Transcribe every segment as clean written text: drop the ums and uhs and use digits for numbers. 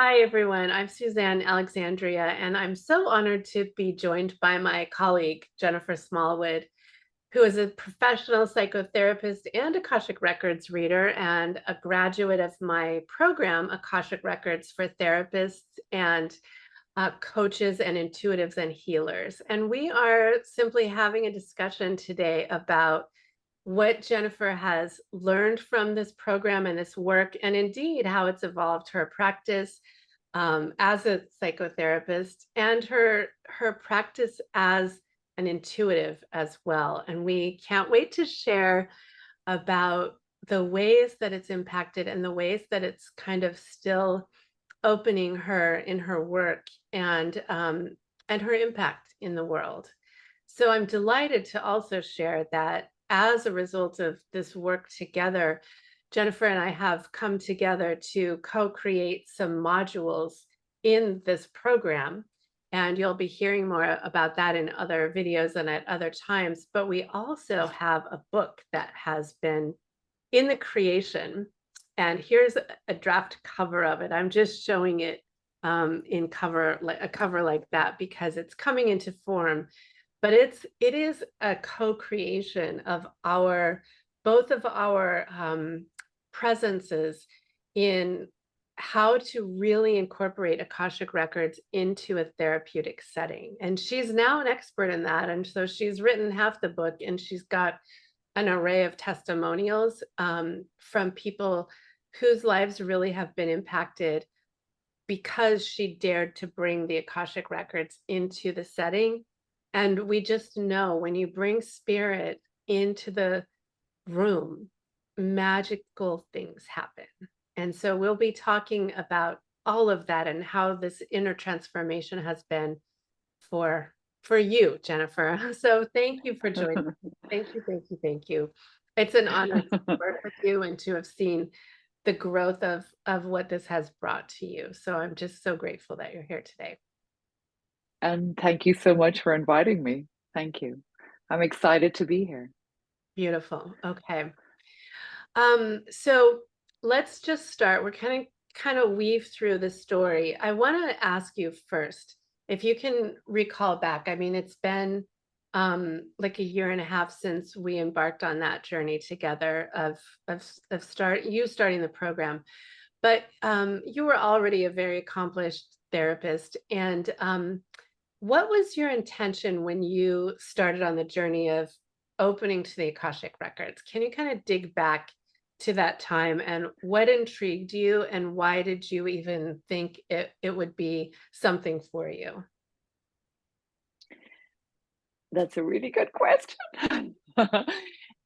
Hi, everyone. I'm Suzanne Alexandria, and I'm so honored to be joined by my colleague, Jennifer Smallwood, who is a professional psychotherapist and Akashic Records reader and a graduate of my program, Akashic Records for Therapists and coaches and intuitives and healers. And we are simply having a discussion today about what Jennifer has learned from this program and this work, and indeed how it's evolved her practice as a psychotherapist and her practice as an intuitive as well. And we can't wait to share about the ways that it's impacted and the ways that it's kind of still opening her in her work and her impact in the world. So I'm delighted to also share that as a result of this work together, Jennifer and I have come together to co-create some modules in this program. And you'll be hearing more about that in other videos and at other times. But we also have a book that has been in the creation. And here's a draft cover of it. I'm just showing it in cover, like a cover like that, because it's coming into form. But it is a co-creation of both of our presences in how to really incorporate Akashic Records into a therapeutic setting. And she's now an expert in that. And so she's written half the book, and she's got an array of testimonials from people whose lives really have been impacted because she dared to bring the Akashic Records into the setting. And we just know when you bring spirit into the room, magical things happen. And so we'll be talking about all of that and how this inner transformation has been for you, Jennifer. So thank you for joining. Thank you, thank you, thank you. It's an honor to work with you and to have seen the growth of what this has brought to you. So I'm just so grateful that you're here today. And thank you so much for inviting me. Thank you. I'm excited to be here. Beautiful. Okay. So let's just start. We're kind of weave through the story. I want to ask you first, if you can recall back. I mean, it's been like a year and a half since we embarked on that journey together of starting the program. But you were already a very accomplished therapist. And what was your intention when you started on the journey of opening to the Akashic Records? Can you kind of dig back to that time and what intrigued you and why did you even think it would be something for you? That's a really good question.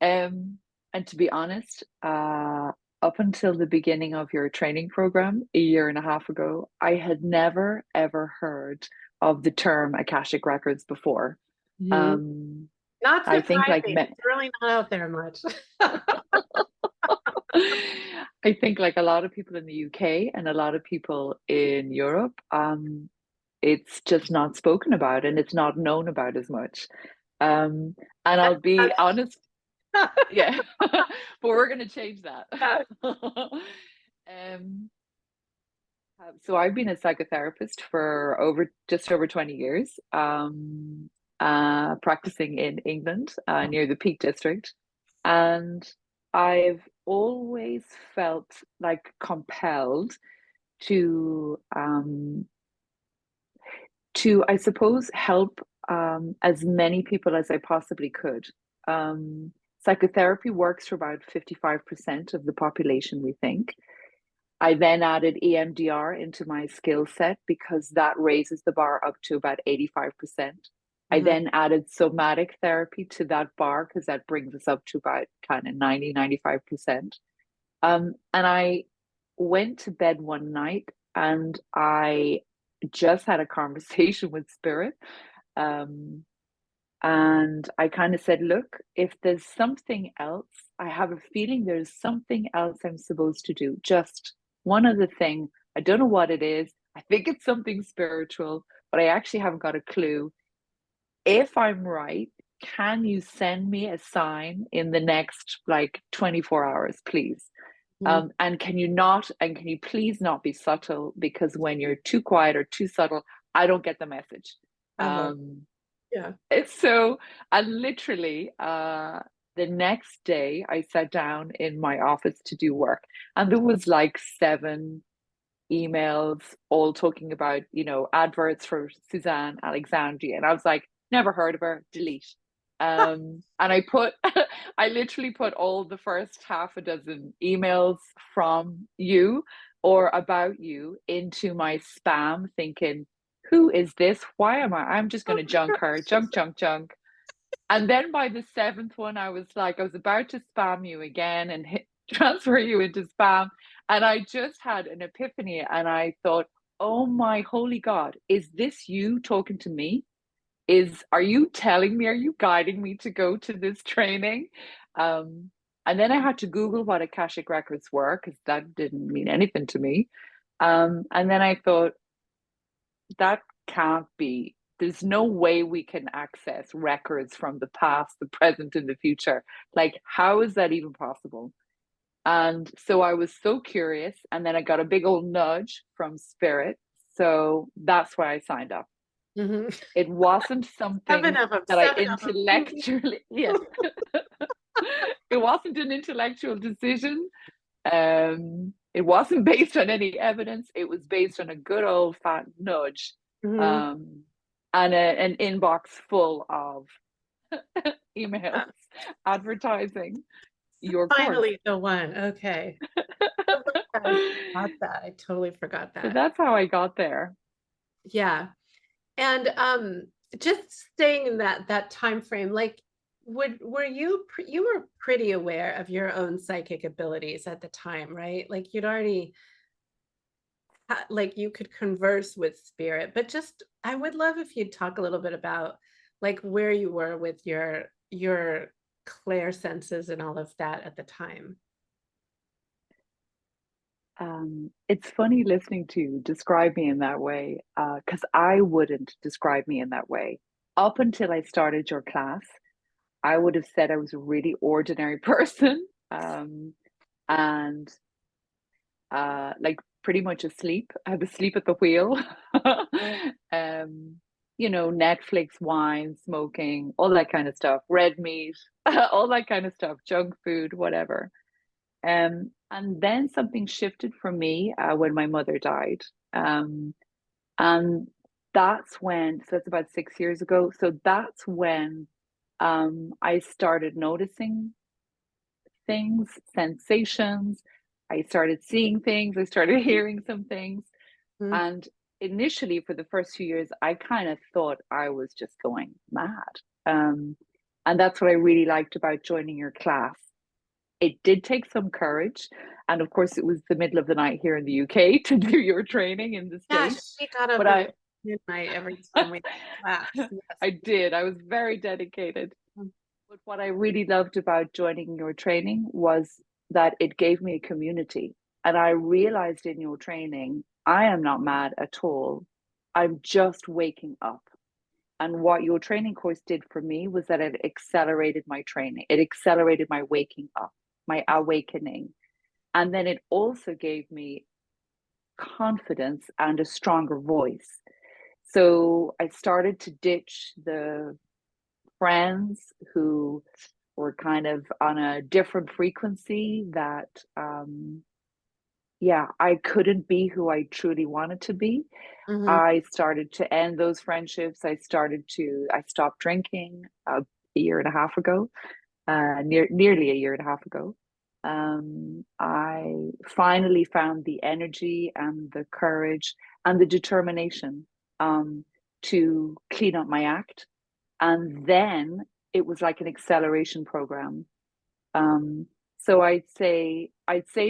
And to be honest, up until the beginning of your training program a year and a half ago, I had never ever heard of the term Akashic Records before. Mhm. Um, Not I think surprising. like It's really not out there much. I think like a lot of people in the UK and a lot of people in Europe, it's just not spoken about and it's not known about as much. Um, and I'll be honest, yeah, but we're going to change that. um, so I've been a psychotherapist for just over 20 years, practicing in England, near the Peak District. And I've always felt like compelled to I suppose, help as many people as I possibly could. Um, Psychotherapy works for about 55% of the population, we think. I then added EMDR into my skill set because that raises the bar up to about 85%. I Mhm. then added somatic therapy to that bar because that brings us up to about kind of 95%. And I went to bed one night and I just had a conversation with Spirit. Um, and I kind of said, look, if there's something else, I have a feeling there's something else I'm supposed to do. Just one other thing. I don't know what it is. I think it's something spiritual, but I actually haven't got a clue. If I'm right, can you send me a sign in the next like 24 hours, please? Mhm. And can you please not be subtle? Because when you're too quiet or too subtle, I don't get the message. Oh, Um, yeah. it's so, and literally, the next day I sat down in my office to do work, and there was like 7 emails all talking about, adverts for Suzanne Alexandria. And I was like, never heard of her, delete. And I literally put all the first half a dozen emails from you or about you into my spam, thinking, who is this? Why am I'm just going Oh to my junk her, gosh. junk, junk, junk. And then by the seventh one, I was like, I was about to spam you again and transfer you into spam. And I just had an epiphany and I thought, oh my holy God, is this you talking to me? Are you telling me, are you guiding me to go to this training? Um, and then I had to Google what Akashic Records were because that didn't mean anything to me. And then I thought, that can't be. There's no way we can access records from the past, the present, and the future. Like, how is that even possible? And so I was so curious, and then I got a big old nudge from Spirit. So that's why I signed up. Mhm. It wasn't something Seven of them, that I seven of them. intellectually, yes, it wasn't an intellectual decision. It wasn't based on any evidence. It was based on a good old fat nudge, Mhm. um, and an inbox full of emails Yeah. advertising your course. Finally the one. Okay. I forgot that. I totally forgot So that. that's how I got there. Yeah. And just staying in that time frame, like were you were pretty aware of your own psychic abilities at the time, right? Like you'd already like you could converse with spirit, but just I would love if you'd talk a little bit about like where you were with your clair senses and all of that at the time. It's funny listening to you describe me in that way, because I wouldn't describe me in that way. Up until I started your class, I would have said I was a really ordinary person, and like pretty much asleep. I was asleep at the wheel. um, Netflix, wine, smoking, all that kind of stuff, red meat, all that kind of stuff, junk food, whatever. And then something shifted for me when my mother died. And that's when, so that's about 6 years ago. So that's when I started noticing things, sensations. I started seeing things. I started hearing some things. Mhm. And initially, for the first few years, I kind of thought I was just going mad. Um, and that's what I really liked about joining your class. It did take some courage. And of course, it was the middle of the night here in the UK to do your training in the Yeah, States. she got up But at midnight every time we had class. I Yes. did. I was very dedicated. But what I really loved about joining your training was that it gave me a community. And I realized in your training, I am not mad at all. I'm just waking up. And what your training course did for me was that it accelerated my training, it accelerated my waking up, my awakening. And then it also gave me confidence and a stronger voice. So I started to ditch the friends who were kind of on a different frequency that yeah, I couldn't be who I truly wanted to be. Mhm. I started to end those friendships. I stopped drinking a year and a half ago, nearly a year and a half ago. I finally found the energy and the courage and the determination to clean up my act. And then it was like an acceleration program. Um, so I'd say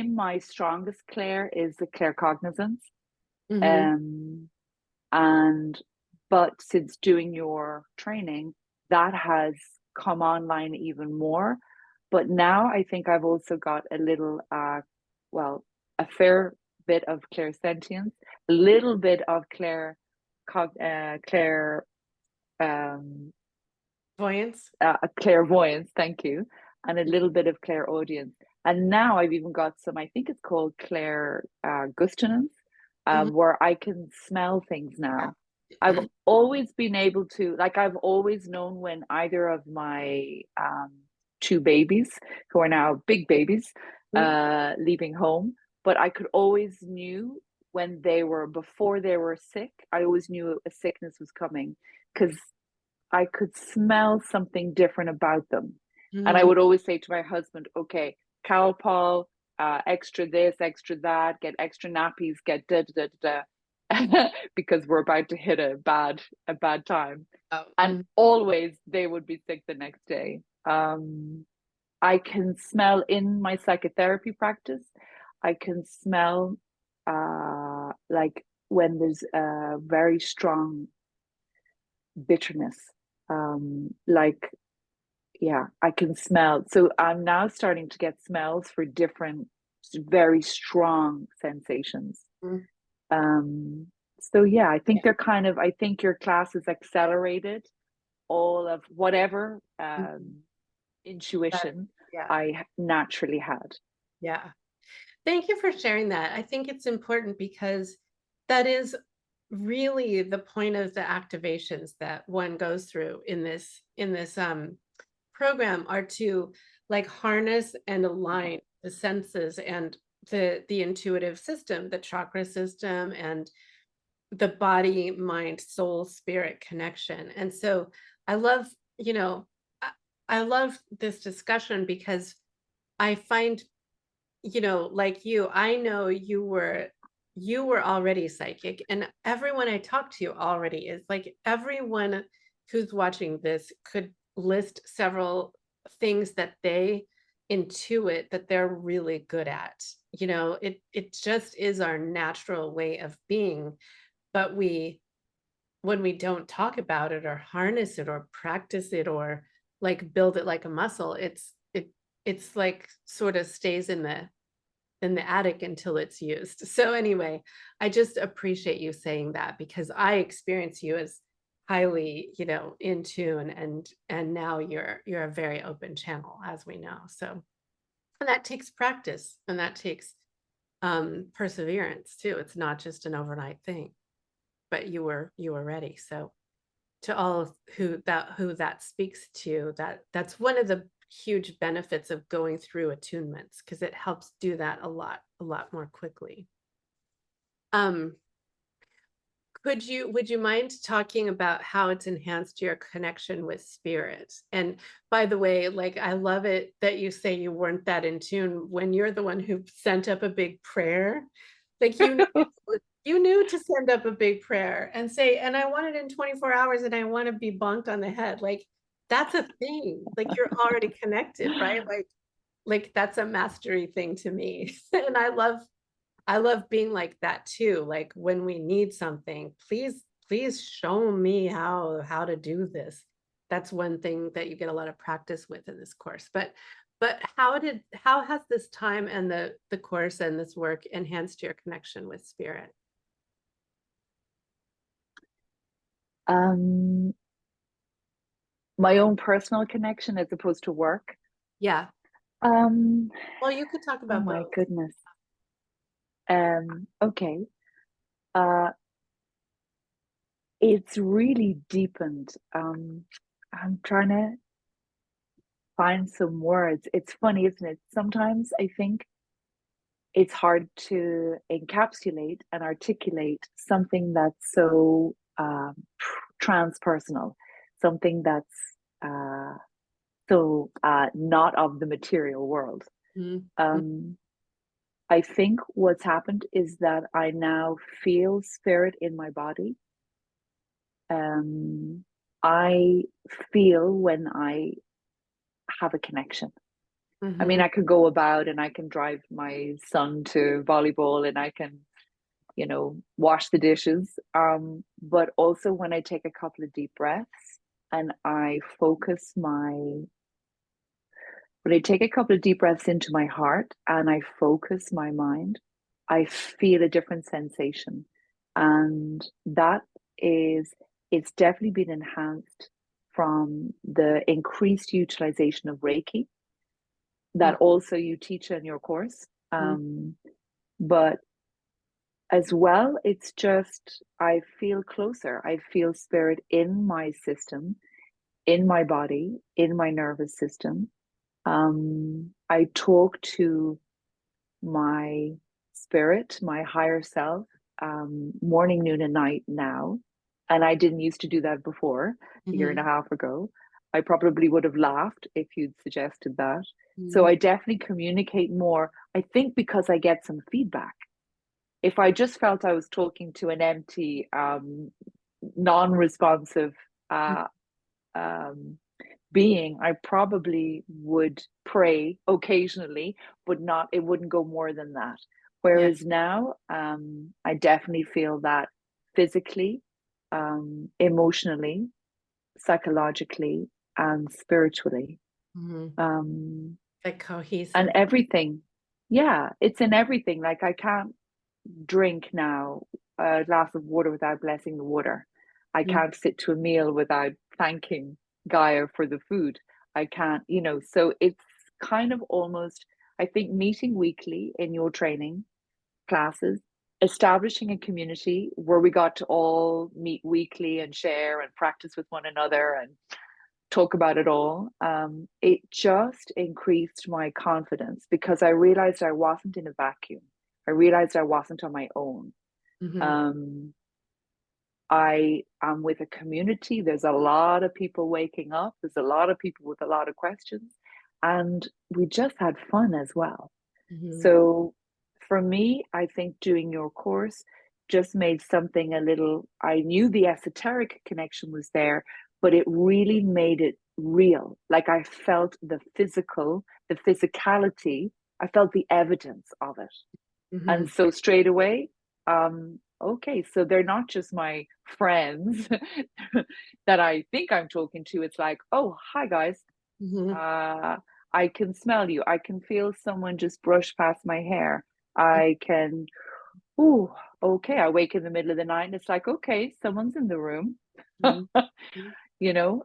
my strongest clair is the claircognizance. Mhm. Um, and but since doing your training, that has come online even more. But now I think I've also got a little, well, a fair bit of clairsentience, a little bit of clair, um, Voyance. clairvoyance. Thank you, and a little bit of clairaudience. And now I've even got some, I think it's called Claire Gustinans, Mhm. where I can smell things now. I've always been able to, like, I've always known when either of my two babies, who are now big babies, leaving home, but I could always knew when they were, before they were sick, I always knew a sickness was coming because I could smell something different about them. And I Mhm. would always say to my husband, okay, Cowpaw, extra this, extra that, get extra nappies, get da da da da, because we're about to hit a bad time. Oh, And always they would be sick the next day. I can smell in my psychotherapy practice. I can smell like when there's a very strong bitterness. Like, yeah, I can smell. So I'm now starting to get smells for different, very strong sensations. mhm. Um, so yeah, I think they're kind of, I think your class has accelerated all of whatever Mhm. That- intuition yeah. I naturally had. Yeah. Thank you for sharing that. I think it's important because that is really the point of the activations that one goes through in this program are to like harness and align the senses and the intuitive system, the chakra system, and the body, mind, soul, spirit connection. And so I love, you know, I, I love this discussion because I find, like you, I know you were already psychic, and everyone I talk to already is. Like everyone who's watching this could list several things that they intuit that they're really good at. It just is our natural way of being, but when we don't talk about it or harness it or practice it or like build it like a muscle, it's like sort of stays in the attic until it's used. So anyway, I just appreciate you saying that because I experience you as highly, in tune, and now you're a very open channel, as we know. So, and that takes practice, and that takes perseverance too. It's not just an overnight thing, but you were ready. So to all who that speaks to, that's one of the huge benefits of going through attunements because it helps do that a lot more quickly. um would you mind talking about how it's enhanced your connection with spirit? And by the way, like, I love it that you say you weren't that in tune when you're the one who sent up a big prayer. Like you knew to send up a big prayer and say, and I want it in 24 hours and I want to be bonked on the head. Like that's a thing. Like you're already connected, right? Like that's a mastery thing to me. And I love being like that too. Like when we need something, please show me how to do this. That's one thing that you get a lot of practice with in this course. But how has this time and the course and this work enhanced your connection with spirit? Um, my own personal connection as opposed to work. Yeah. Um, Well, you could talk oh about my both. goodness. Okay. Uh, it's really deepened. I'm trying to find some words. It's funny, isn't it? Sometimes I think it's hard to encapsulate and articulate something that's so transpersonal, something that's uh, so not of the material world. Mhm. Um, I think what's happened is that I now feel spirit in my body. Um, I feel when I have a connection. I mean, Mhm. I could go about and I can drive my son to volleyball and I can, wash the dishes. But also when I take a couple of deep breaths and when I take a couple of deep breaths into my heart and I focus my mind, I feel a different sensation. And that is, it's definitely been enhanced from the increased utilization of Reiki. that also you teach in your course. But as well, it's just, I feel closer. I feel spirit in my system, in my body, in my nervous system. I talk to my spirit, my higher self, morning, noon, and night now. And I didn't used to do that before, a year and a half ago. I probably would have laughed if you'd suggested that. So I definitely communicate more, I think, because I get some feedback. If I just felt I was talking to an empty, non-responsive being, I probably would pray occasionally, but not, it wouldn't go more than that. Whereas now, I definitely feel that physically, emotionally, psychologically, and spiritually. Like cohesive. And everything. Yeah, it's in everything. Like, I can't drink now a glass of water without blessing the water. I can't sit to a meal without thanking Gaia for the food. I can't, so it's kind of almost, I think, meeting weekly in your training classes, establishing a community where we got to all meet weekly and share and practice with one another and talk about it all. It just increased my confidence because I realized I wasn't in a vacuum. I realized I wasn't on my own. I am with a community. There's a lot of people waking up. There's a lot of people with a lot of questions. And we just had fun as well. So for me, I think doing your course just made something a little, I knew the esoteric connection was there, but it really made it real. Like, I felt the physical, the physicality. I felt the evidence of it. And so straight away, okay, so they're not just my friends that I think I'm talking to. It's like, oh, hi guys. I can smell you. I can feel someone just brush past my hair. I can, oh, okay. I wake in the middle of the night and it's like, okay, someone's in the room. you know,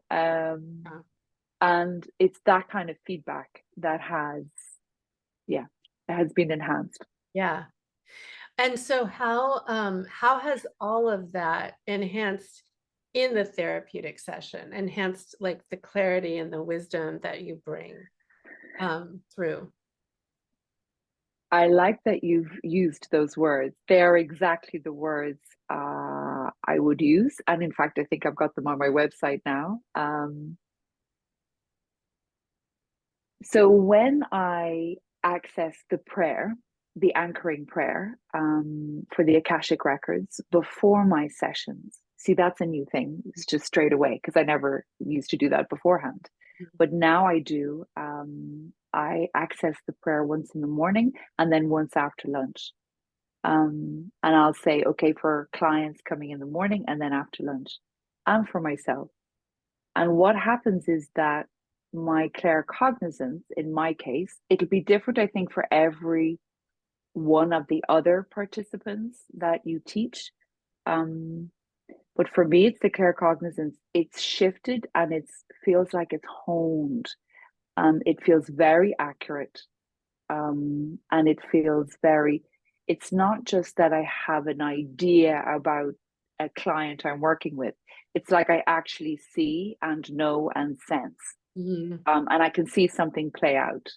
and it's that kind of feedback that has, has been enhanced. Yeah. And so how has all of that enhanced in the therapeutic session, enhanced like the clarity and the wisdom that you bring through? I like that you've used those words. They're exactly the words I would use. And in fact, I think I've got them on my website now. So when I access the prayer, the anchoring prayer for the Akashic Records before my sessions, see, that's a new thing. It's just straight away because I never used to do that beforehand. But now I do. I access the prayer once in the morning and then once after lunch. And I'll say, okay, for clients coming in the morning and then after lunch, and for myself. And what happens is that my claircognizance, in my case, it'll be different, I think, for every one of the other participants that you teach. But for me, it's the claircognizance. It's shifted and it feels like it's honed. It feels very accurate. And it feels very, it's not just that I have an idea about a client I'm working with. It's like I actually see and know and sense. And I can see something play out.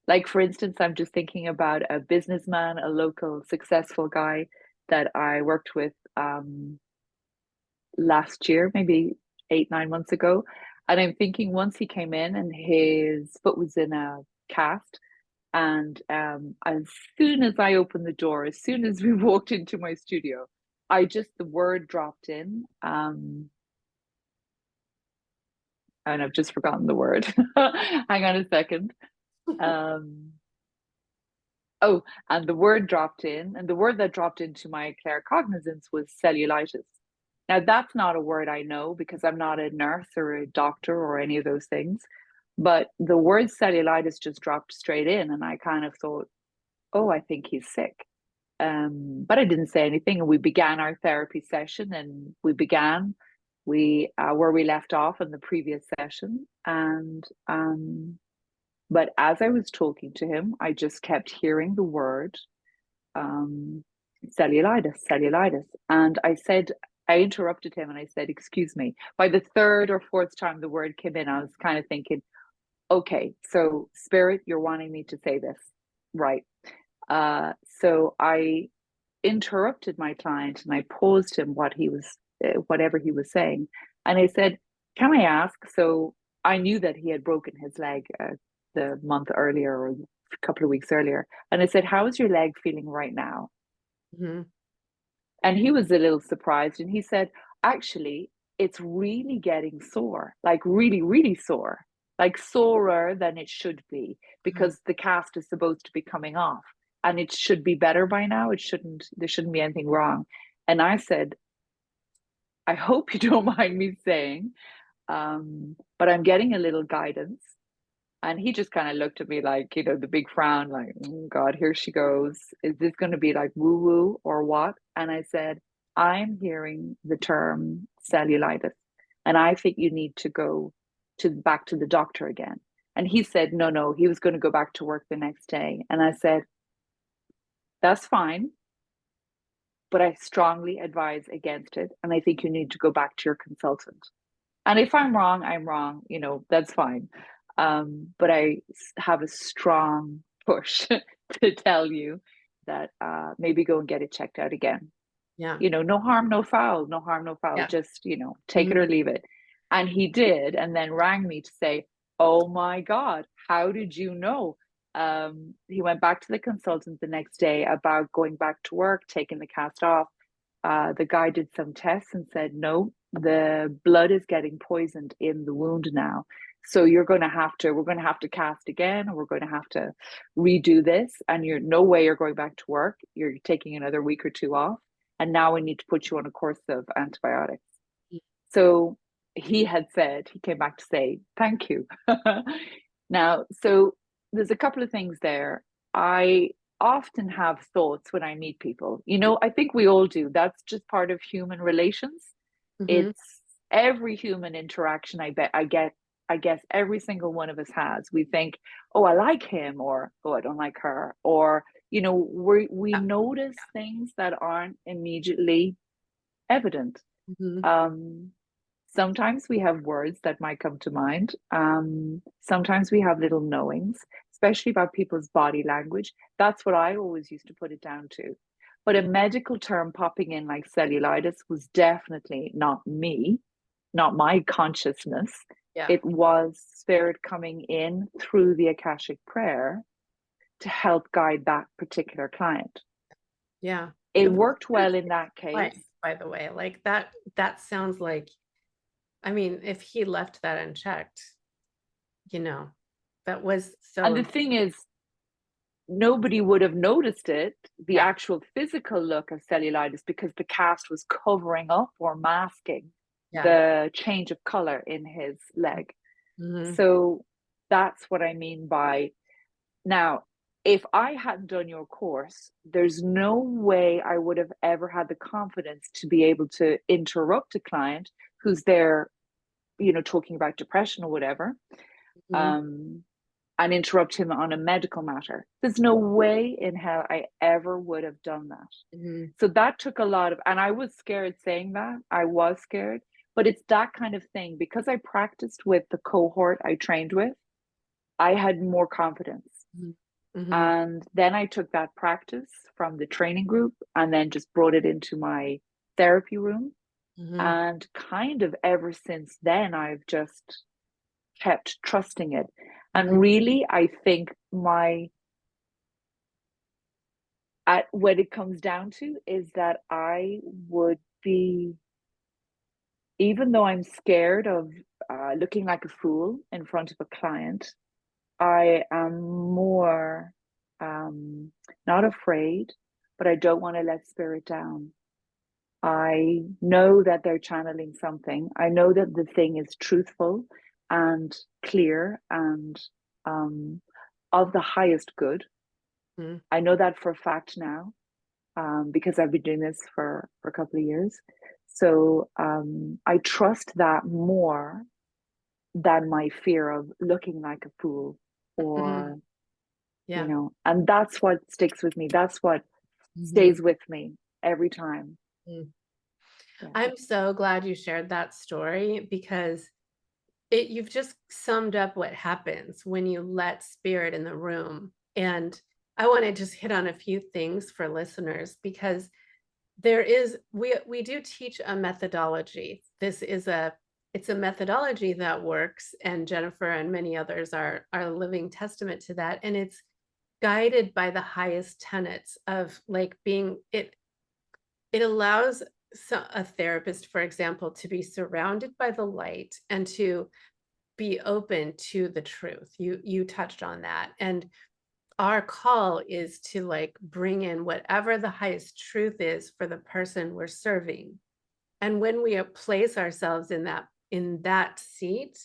Like, for instance, I'm just thinking about a businessman, a local successful guy that I worked with last year, maybe 8, 9 months ago. And I'm thinking once he came in and his foot was in a cast, and as soon as I opened the door, as soon as we walked into my studio, the word dropped in. And I've just forgotten the word. Hang on a second. Oh, and the word dropped in, and the word that dropped into my claircognizance was cellulitis. Now, that's not a word I know because I'm not a nurse or a doctor or any of those things. But the word cellulitis just dropped straight in, and I kind of thought, oh, I think he's sick. But I didn't say anything, and we began our therapy session, and we began where we left off in the previous session, and But as I was talking to him, I just kept hearing the word um, cellulitis, cellulitis. And I interrupted him and I said, excuse me. By the third or fourth time the word came in, I was kind of thinking, okay, so spirit, you're wanting me to say this. Right. So I interrupted my client and I paused him whatever he was saying. And I said, can I ask? So I knew that he had broken his leg the month earlier or a couple of weeks earlier. And I said, how is your leg feeling right now? Mm-hmm. And he was a little surprised and he said, actually, it's really getting sore, like really, really sore, like sorer than it should be because the cast is supposed to be coming off and it should be better by now. There shouldn't be anything wrong. And I said, I hope you don't mind me saying, but I'm getting a little guidance. And he just kind of looked at me like, the big frown, like, oh God, here she goes. Is this going to be like woo woo or what? And I said, I'm hearing the term cellulitis, and I think you need to go back to the doctor again. And he said, no, no, he was going to go back to work the next day. And I said, that's fine, but I strongly advise against it. And I think you need to go back to your consultant. And if I'm wrong, I'm wrong, that's fine. But I have a strong push to tell you that maybe go and get it checked out again. Yeah. No harm, no foul, no harm, no foul. Yeah. Just, take it or leave it. And he did, and then rang me to say, oh my God, how did you know? He went back to the consultant the next day about going back to work, taking the cast off. The guy did some tests and said, no, the blood is getting poisoned in the wound now. So we're going to have to cast again, or we're going to have to redo this. And you're no way you're going back to work. You're taking another week or two off. And now we need to put you on a course of antibiotics. So he came back to say, thank you. Now, so there's a couple of things there. I often have thoughts when I meet people. I think we all do. That's just part of human relations. Mm-hmm. It's every human interaction I guess every single one of us has. We think, oh, I like him, or oh, I don't like her, or we Yeah. notice things that aren't immediately evident. Mm-hmm. Sometimes we have words that might come to mind. Sometimes we have little knowings, especially about people's body language. That's what I always used to put it down to. But a medical term popping in like cellulitis was definitely not me, not my consciousness. Yeah. It was spirit coming in through the Akashic prayer to help guide that particular client. Yeah. It And worked well in that case. by the way, like that sounds like, I mean, if he left that unchecked, that was so And the thing is, nobody would have noticed it, the yeah. actual physical look of cellulitis, because the cast was covering up or masking Yeah. the change of color in his leg. Mm-hmm. So that's what I mean by, now, if I hadn't done your course, there's no way I would have ever had the confidence to be able to interrupt a client who's there, talking about depression or whatever. Mm-hmm. And interrupt him on a medical matter. There's no way in hell I ever would have done that. Mm-hmm. So that took a lot of, and I was scared saying that. I was scared, but it's that kind of thing. Because I practiced with the cohort I trained with, I had more confidence. Mm-hmm. And then I took that practice from the training group and then just brought it into my therapy room. Mm-hmm. And kind of ever since then, I've just kept trusting it. And really, I think when it comes down to is that I would be, even though I'm scared of looking like a fool in front of a client, I am more not afraid, but I don't want to let spirit down. I know that they're channeling something. I know that the thing is truthful and clear and of the highest good. Mm-hmm. I know that for a fact now, because I've been doing this for a couple of years. So I trust that more than my fear of looking like a fool. Mhm. or, Yeah. and that's what sticks with me. That's what Mhm. stays with me every time. Mm. Yeah. I'm so glad you shared that story because you've just summed up what happens when you let spirit in the room. And I want to just hit on a few things for listeners because we do teach a methodology. It's a methodology that works, and Jennifer and many others are a living testament to that. And it's guided by the highest tenets of like being it allows a therapist, for example, to be surrounded by the light and to be open to the truth. You touched on that. And our call is to like bring in whatever the highest truth is for the person we're serving. And when we place ourselves in that seat,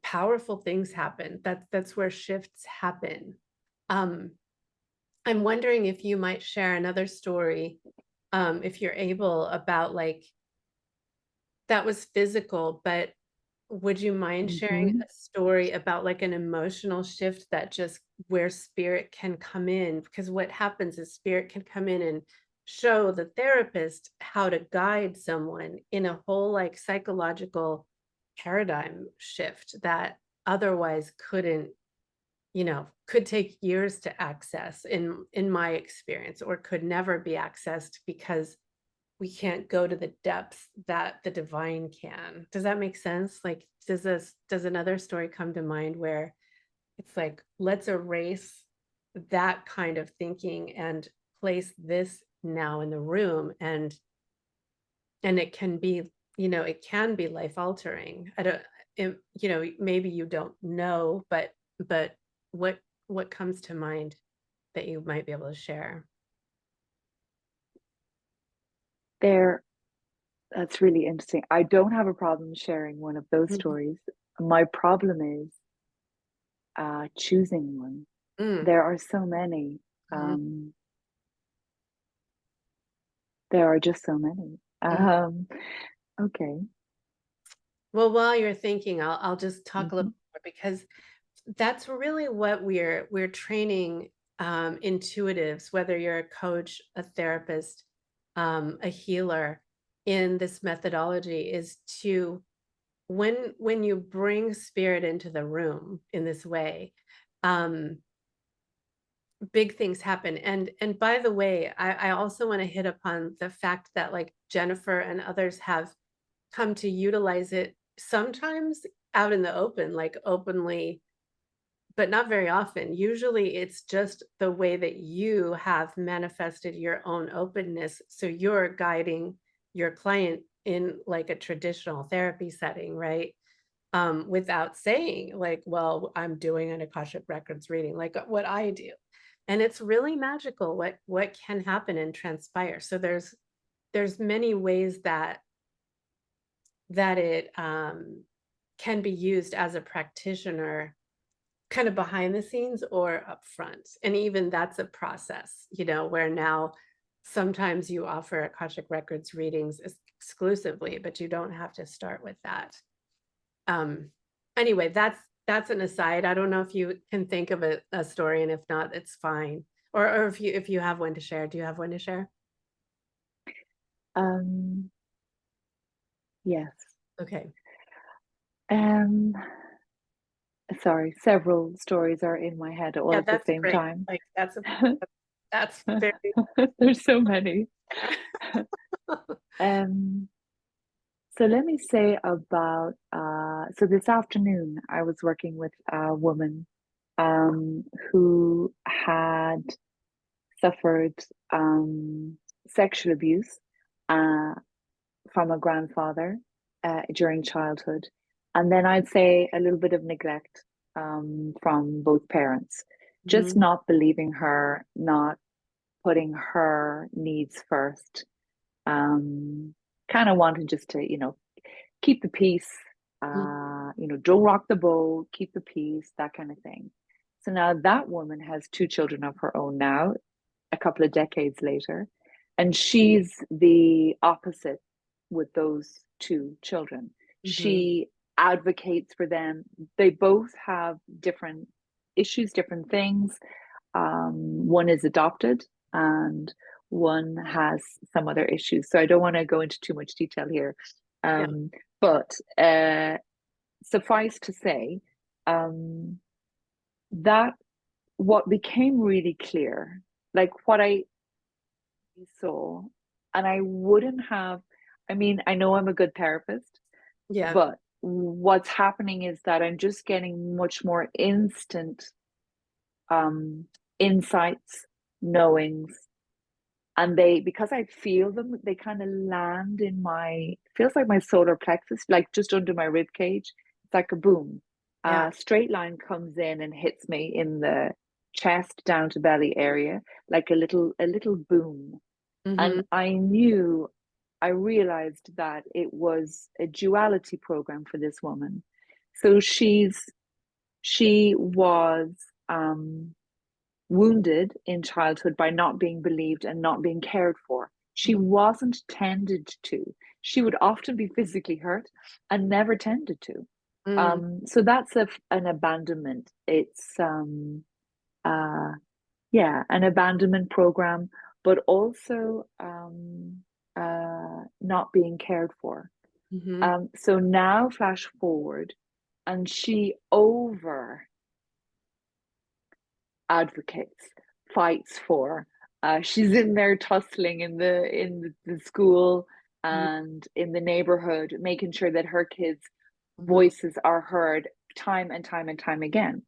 powerful things happen. That's where shifts happen. Um, I'm wondering if you might share another story, if you're able, about like that was physical, but would you mind sharing Hmm. a story about like an emotional shift that just where spirit can come in? Because what happens is spirit can come in and show the therapist how to guide someone in a whole like psychological paradigm shift that otherwise could take years to access in my experience, or could never be accessed because we can't go to the depths that the divine can. Does that make sense? Like, does another story come to mind where it's like, let's erase that kind of thinking and place this now in the room, and it can be life altering. I don't maybe you don't know, but what what comes to mind that you might be able to share? There, that's really interesting. I don't have a problem sharing one of those Mhm. stories. My problem is choosing one. Mm, There are so many. mhm, Um, there are just so many. mhm. Okay. Well, while you're thinking, I'll just talk a little Hmm. more because that's really what we're training intuitives, whether you're a coach, a therapist, a healer, in this methodology, is to when you bring spirit into the room in this way, um, big things happen. And by the way, I also want to hit upon the fact that like Jennifer and others have come to utilize it sometimes out in the open, like openly, but not very often. Usually it's just the way that you have manifested your own openness. So you're guiding your client in like a traditional therapy setting, right? Without saying like, well, I'm doing an Akashic Records reading, like what I do. And it's really magical what can happen and transpire. So there's many ways that it can be used as a practitioner, kind of behind the scenes or up front. And even that's a process, where now sometimes you offer Akashic Records readings exclusively, but you don't have to start with that. Um, anyway, that's an aside. I don't know if you can think of a story, and if not, it's fine. Or if you have one to share, do you have one to share? Um, yes. Okay. Um, sorry, several stories are in my head all Yeah, at the that's same great. time. Like that's very There's so many. fair. Um, so let me say about so this afternoon I was working with a woman who had suffered sexual abuse uh, from a grandfather during childhood, and then I'd say a little bit of neglect from both parents, just Mhm, not believing her, not putting her needs first, um, kind of wanting just to, keep the peace, mhm, don't rock the boat, keep the peace, that kind of thing. So now that woman has two children of her own now, a couple of decades later, and she's the opposite with those two children. mhm, She advocates for them. They both have different issues, different things. One is adopted and one has some other issues. So I don't want to go into too much detail here. Yeah. But suffice to say, that what became really clear, like what I saw, and I wouldn't have, I mean, I know I'm a good therapist, Yeah. but what's happening is that I'm just getting much more instant insights, knowings, and they, because I feel them, they kind of land in my, feels like my solar plexus, like just under my rib cage. It's like a boom. Yeah. A straight line comes in and hits me in the chest down to belly area, like a little boom. Mm-hmm. And I realized that it was a duality program for this woman. So she was wounded in childhood by not being believed and not being cared for. She wasn't tended to. She would often be physically hurt and never tended to. Mm-hmm. So that's an abandonment. It's yeah, an abandonment program, but also not being cared for. Mm-hmm. So now flash forward, and she over advocates, fights for. She's in there tussling in the school and in the neighborhood, making sure that her kids' Mm-hmm. voices are heard time and time and time again.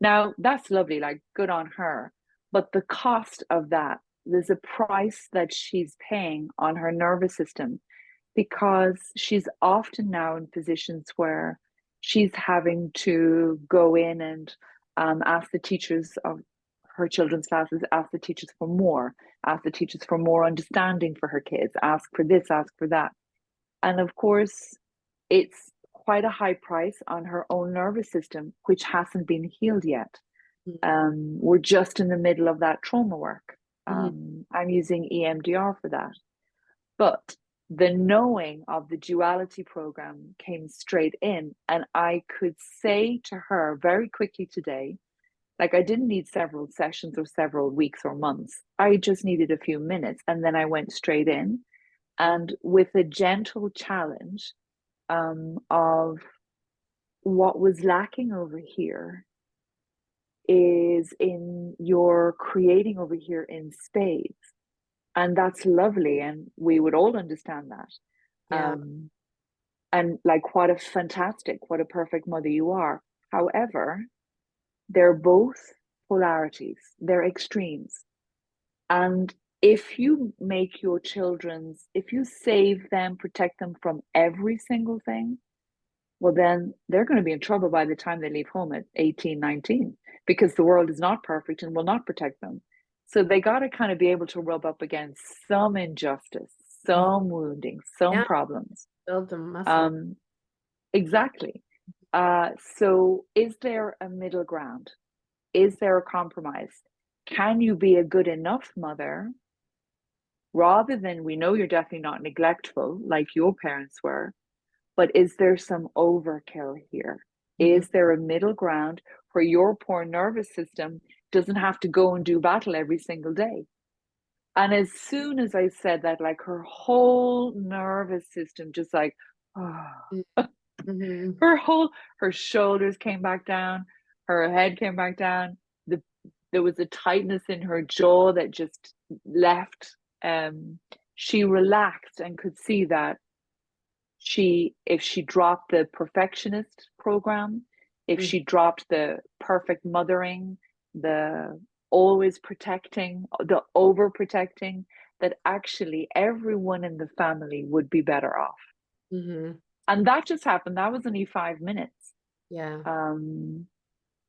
Now, that's lovely, like good on her. But the cost of that, there's a price that she's paying on her nervous system because she's often now in positions where she's having to go in and ask the teachers of her children's classes, ask the teachers for more understanding for her kids, ask for this, ask for that. And of course, it's quite a high price on her own nervous system, which hasn't been healed yet. We're just in the middle of that trauma work. Mm-hmm. I'm using EMDR for that. But the knowing of the duality program came straight in, and I could say to her very quickly today, like I didn't need several sessions or several weeks or months. I just needed a few minutes, and then I went straight in, and with a gentle challenge of what was lacking over here is in your creating over here in spades. And that's lovely. And we would all understand that. Yeah. And like, what a fantastic, what a perfect mother you are. However, they're both polarities, they're extremes. And if you make your children's, if you save them, protect them from every single thing, well, then they're going to be in trouble by the time they leave home at 18, 19, because the world is not perfect and will not protect them. So they got to kind of be able to rub up against some injustice, Mhm. some wounding, some Yeah. problems. Build the muscle. Um, exactly. So is there a middle ground? Is there a compromise? Can you be a good enough mother rather than, we know you're definitely not neglectful like your parents were, but is there some overkill here? Mhm. Is there a middle ground where your poor nervous system doesn't have to go and do battle every single day? And as soon as I said that, like her whole nervous system just like, oh, Mhm. her shoulders came back down, her head came back down. There was a tightness in her jaw that just left. She relaxed and could see that if she dropped the perfectionist program, if Mhm. she dropped the perfect mothering, the always protecting, the overprotecting, that actually everyone in the family would be better off. Mhm. And that just happened. That was only 5 minutes. Yeah. Um,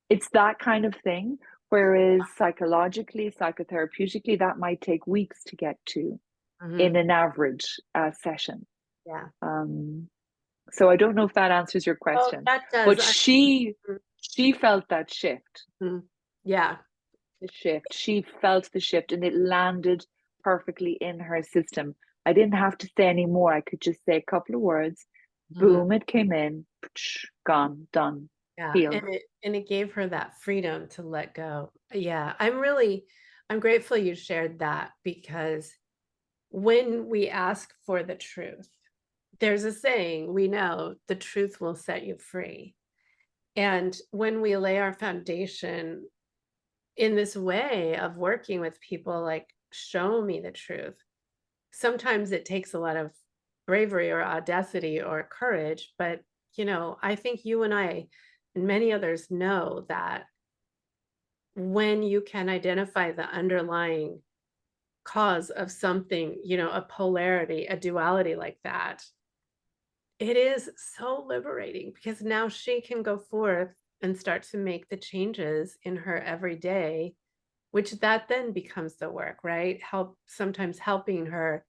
it's that kind of thing. Whereas psychologically, psychotherapeutically, that might take weeks to get to in Mhm. an average session. Yeah. Um, So I don't know if that answers your Oh, question, that does. but she felt that shift, Mhm. Yeah. the shift. She felt the shift, and it landed perfectly in her system. I didn't have to say any more. I could just say a couple of words. Mhm. Boom, it came in, gone, done. Yeah, field. and it gave her that freedom to let go. Yeah, I'm grateful you shared that, because when we ask for the truth, there's a saying, we know the truth will set you free. And when we lay our foundation in this way of working with people, like, show me the truth, sometimes it takes a lot of bravery or audacity or courage, but I think you and I and many others know that when you can identify the underlying cause of something, a polarity, a duality like that, it is so liberating, because now she can go forth and start to make the changes in her everyday, which that then becomes the work, right? Sometimes helping her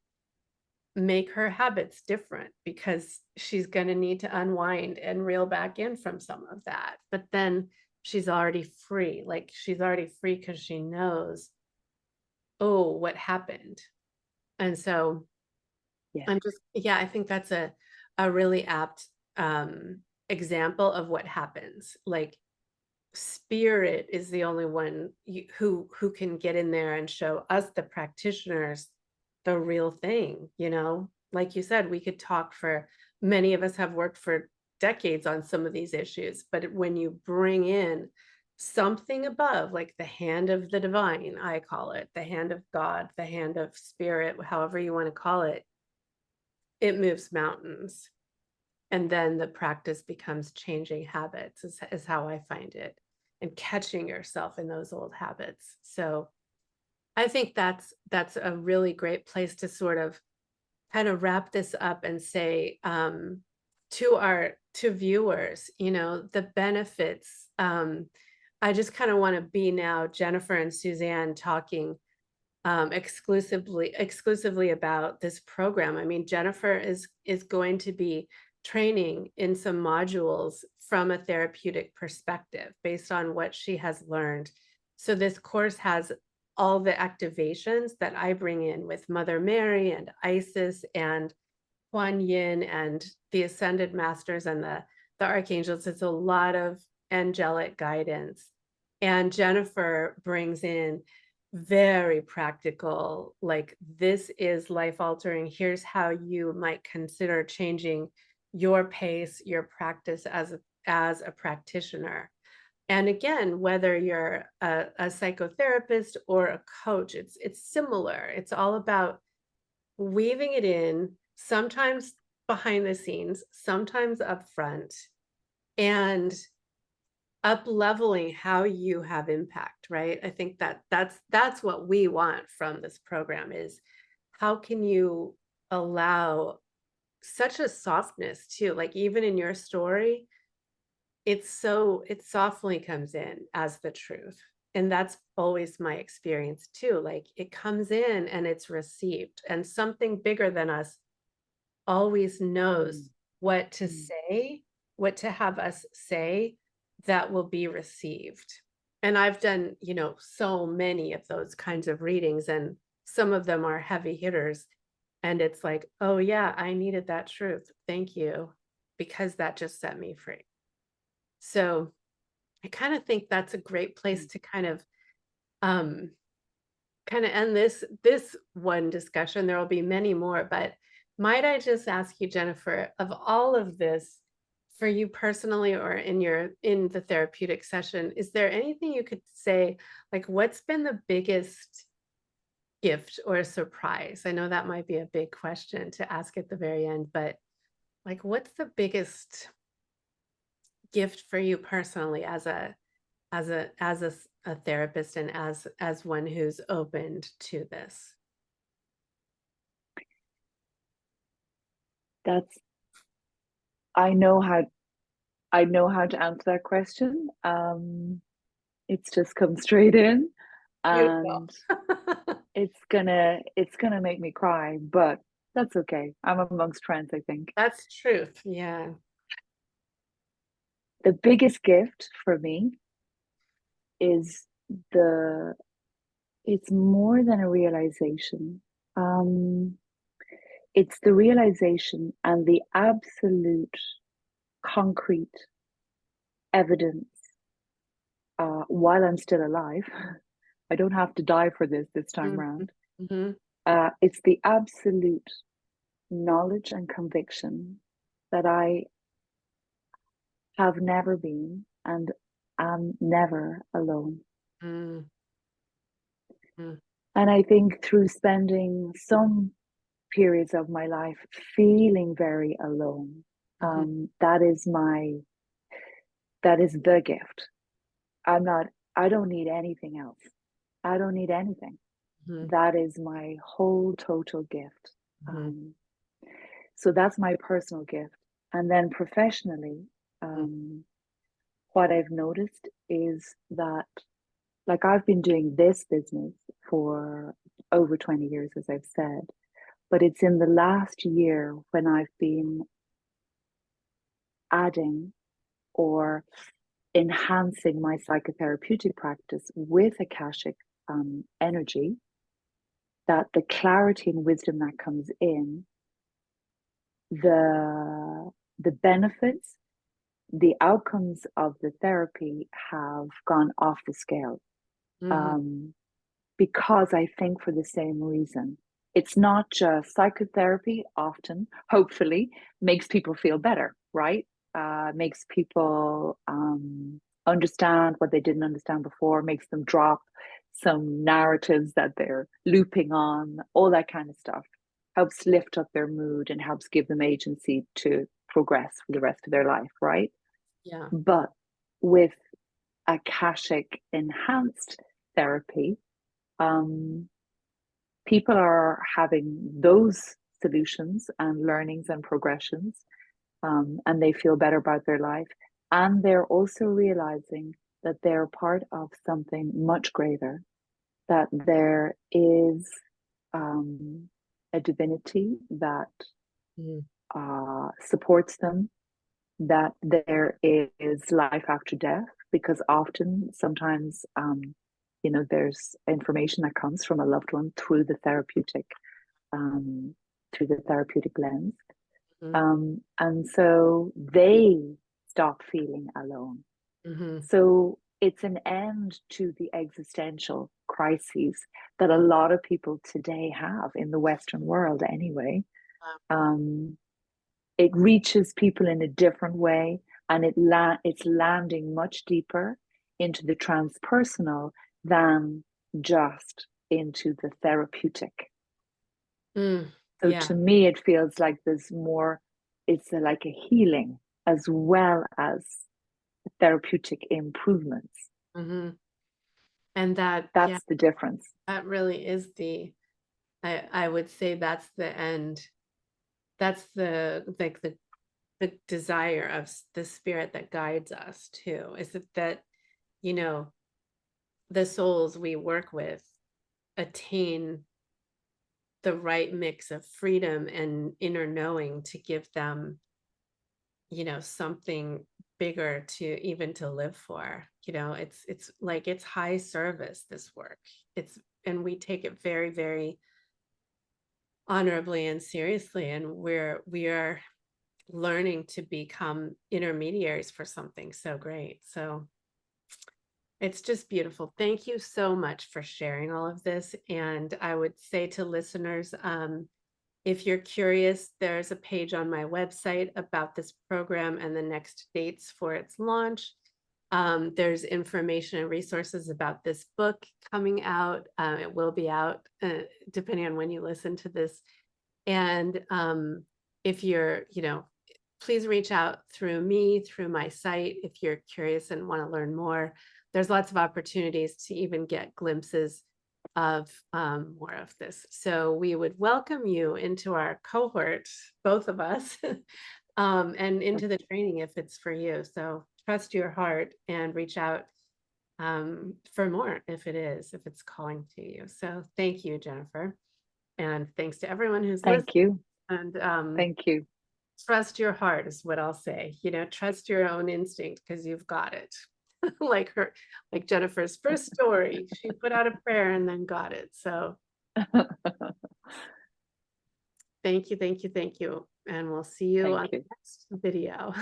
make her habits different, because she's going to need to unwind and reel back in from some of that. But then she's already free. Like, she's already free because she knows, oh, what happened. And so Yeah. yeah, I think that's a really apt example of what happens. Like, spirit is the only one who can get in there and show us, the practitioners, the real thing. Like you said, we could talk for, many of us have worked for decades on some of these issues, but when you bring in something above, like the hand of the divine, I call it the hand of God, the hand of spirit, however you want to call it, it moves mountains. And then the practice becomes changing habits, is how I find it, and catching yourself in those old habits. So I think that's a really great place to sort of kind of wrap this up and say, to viewers, the benefits. I just kind of want to be now Jennifer and Suzanne talking exclusively about this program. I mean, Jennifer is going to be training in some modules from a therapeutic perspective based on what she has learned. So this course has all the activations that I bring in with Mother Mary and Isis and Kuan Yin and the Ascended Masters and the Archangels. It's a lot of angelic guidance. And Jennifer brings in very practical, like, this is life altering. Here's how you might consider changing your pace, your practice as a practitioner. And again, whether you're a psychotherapist or a coach, it's similar. It's all about weaving it in, sometimes behind the scenes, sometimes up front, and up leveling how you have impact, right? I think that's what we want from this program, is how can you allow such a softness too, like even in your story, it softly comes in as the truth. And that's always my experience too. Like, it comes in and it's received, and something bigger than us always knows what to say, what to have us say that will be received. And I've done, so many of those kinds of readings, and some of them are heavy hitters. And it's like, oh, yeah, I needed that truth. Thank you, because that just set me free. So I kind of think that's a great place to um, kind of end this one discussion. There will be many more, but might I just ask you, Jennifer, of all of this, for you personally or in the therapeutic session, is there anything you could say, like, what's been the biggest gift or surprise? I know that might be a big question to ask at the very end, but like, what's the biggest gift for you personally as a therapist and as one who's opened to this? That's I know how I know how to answer that question. It's just come straight in, Beautiful. and it's gonna make me cry, but that's okay. I'm amongst friends, I think. That's truth. Yeah. The biggest gift for me is the it's more than a realization. Um, it's the realization and the absolute concrete evidence while I'm still alive. I don't have to die for this time Mm-hmm. around. Mm-hmm. It's the absolute knowledge and conviction that I have never been and am never alone. Mm-hmm. And I think through spending some periods of my life feeling very alone, Mm-hmm. that is the gift. I'm not, I don't need anything else. I don't need anything. That is my whole total gift. Mm-hmm. So that's my personal gift. And then professionally, Mm-hmm. what I've noticed is that, like, I've been doing this business for over 20 years, as I've said, but it's in the last year when I've been adding or enhancing my psychotherapeutic practice with Akashic energy, that the clarity and wisdom that comes in, the benefits, the outcomes of the therapy have gone off the scale. Mm-hmm. Um, because I think for the same reason. It's not just psychotherapy, often, hopefully, makes people feel better, right? Makes people understand what they didn't understand before, makes them drop some narratives that they're looping on, all that kind of stuff. Helps lift up their mood and helps give them agency to progress for the rest of their life, right? Yeah. But with Akashic enhanced therapy, um, people are having those solutions and learnings and progressions, and they feel better about their life. And they're also realizing that they're part of something much greater, that there is a divinity that Mm-hmm. supports them, that there is life after death, because often, sometimes, there's information that comes from a loved one um, through the therapeutic lens, and so they stop feeling alone. Mm-hmm. So it's an end to the existential crises that a lot of people today have in the Western world, anyway. Um, it reaches people in a different way, and it's landing much deeper into the transpersonal than just into the therapeutic. Mm. So Yeah. to me, it feels like there's more, like a healing as well as therapeutic improvements. Mm-hmm. And that, yeah, That's the difference. that really is I would say that's the end. That's the desire of the spirit that guides us too, is that, you know, the souls we work with attain the right mix of freedom and inner knowing to give them, something bigger to even to live for. It's like it's high service, this work. And we take it very, very honorably and seriously, and we are learning to become intermediaries for something so great. So it's just beautiful. Thank you so much for sharing all of this. And I would say to listeners, if you're curious, there's a page on my website about this program and the next dates for its launch. There's information and resources about this book coming out. It will be out depending on when you listen to this. And if you're, please reach out through me, through my site, if you're curious and want to learn more. There's lots of opportunities to even get glimpses of more of this. So we would welcome you into our cohort, both of us, and into the training if it's for you. So trust your heart and reach out for more if it's calling to you. So thank you, Jennifer. And thanks to everyone who's listening. Thank you. And Thank you. trust your heart is what I'll say. Trust your own instinct because you've got it. like Jennifer's first story, she put out a prayer and then got it. So thank you, thank you, thank you. And we'll see you Thank on the you. next video.